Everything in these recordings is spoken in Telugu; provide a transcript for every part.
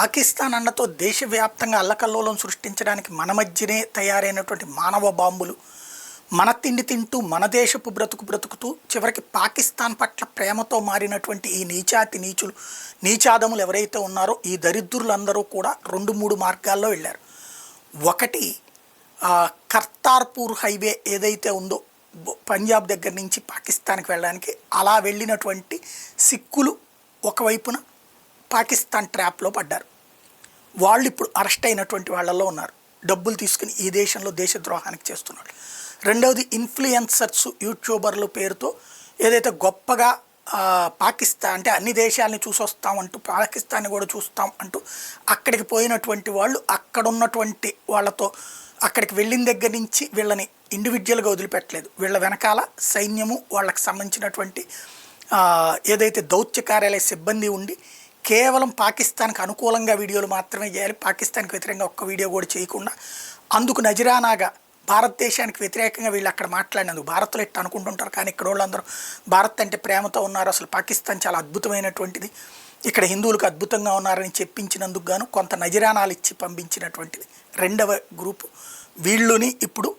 పాకిస్తాన్ అన్నతో దేశవ్యాప్తంగా అల్లకల్లోలం సృష్టించడానికి మన మధ్యనే తయారైనటువంటి మానవ బాంబులు, మన తిండి తింటూ మన దేశపు బ్రతుకుతూ చివరికి పాకిస్తాన్ పట్ల ప్రేమతో మారినటువంటి ఈ నీచాతి నీచులు, నీచాదములు ఎవరైతే ఉన్నారో ఈ దరిద్రులందరూ కూడా 2-3 మార్గాల్లో వెళ్ళారు. ఒకటి, కర్తార్పూర్ హైవే ఏదైతే ఉందో పంజాబ్ దగ్గర నుంచి పాకిస్తాన్కి వెళ్ళడానికి, అలా వెళ్ళినటువంటి సిక్కులు ఒకవైపున పాకిస్తాన్ ట్రాప్లో పడ్డారు. వాళ్ళు ఇప్పుడు అరెస్ట్ అయినటువంటి వాళ్ళల్లో ఉన్నారు. డబ్బులు తీసుకుని ఈ దేశంలో దేశద్రోహానికి చేస్తున్నారు. రెండవది, ఇన్ఫ్లుయెన్సర్స్, యూట్యూబర్ల పేరుతో ఏదైతే గొప్పగా పాకిస్తాన్ అంటే అన్ని దేశాలని చూసొస్తామంటూ పాకిస్తాన్ని కూడా చూస్తాం అంటూ అక్కడికి పోయినటువంటి వాళ్ళు అక్కడ ఉన్నటువంటి వాళ్ళతో అక్కడికి వెళ్ళిన దగ్గర నుంచి వీళ్ళని ఇండివిజువల్గా వదిలిపెట్టలేదు. వీళ్ళ వెనకాల సైన్యము, వాళ్ళకి సంబంధించినటువంటి ఏదైతే దౌత్య కార్యాలయ సిబ్బంది ఉండి కేవలం పాకిస్తాన్కి అనుకూలంగా వీడియోలు మాత్రమే చేయాలి, పాకిస్తాన్కి వ్యతిరేకంగా ఒక్క వీడియో కూడా చేయకుండా, అందుకు నజరానాగా భారతదేశానికి వ్యతిరేకంగా వీళ్ళు అక్కడ మాట్లాడినందుకు భారత్లో ఇట్లా అనుకుంటుంటారు, కానీ ఇక్కడ వాళ్ళందరూ భారత్ అంటే ప్రేమతో ఉన్నారు, అసలు పాకిస్తాన్ చాలా అద్భుతమైనటువంటిది, ఇక్కడ హిందువులకు అద్భుతంగా ఉన్నారని చెప్పించినందుకు గాను కొంత నజరానాలు ఇచ్చి పంపించినటువంటిది రెండవ గ్రూపు. వీళ్ళని ఇప్పుడు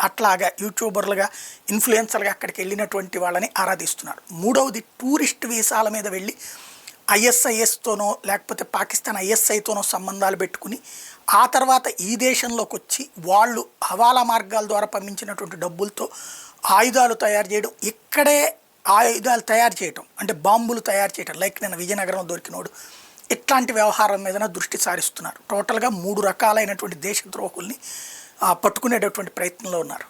అట్లాగా యూట్యూబర్లుగా, ఇన్ఫ్లుయెన్సర్లుగా అక్కడికి వెళ్ళినటువంటి వాళ్ళని ఆరాధిస్తున్నారు. మూడవది, టూరిస్ట్ వీసాల మీద వెళ్ళి ఐఎస్ఐఎస్తోనో లేకపోతే పాకిస్తాన్ ఐఎస్ఐతోనో సంబంధాలు పెట్టుకుని ఆ తర్వాత ఈ దేశంలోకి వచ్చి వాళ్ళు హవాలా మార్గాల ద్వారా పంపించినటువంటి డబ్బులతో ఆయుధాలు తయారు చేయడం, ఇక్కడే ఆయుధాలు తయారు చేయటం అంటే బాంబులు తయారు చేయటం, లైక్ నేను విజయనగరంలో దొరికినోడు, ఇట్లాంటి వ్యవహారం మీద దృష్టి సారిస్తున్నారు. టోటల్గా 3 రకాలైనటువంటి దేశద్రోహుల్ని పట్టుకునేటటువంటి ప్రయత్నంలో ఉన్నారు.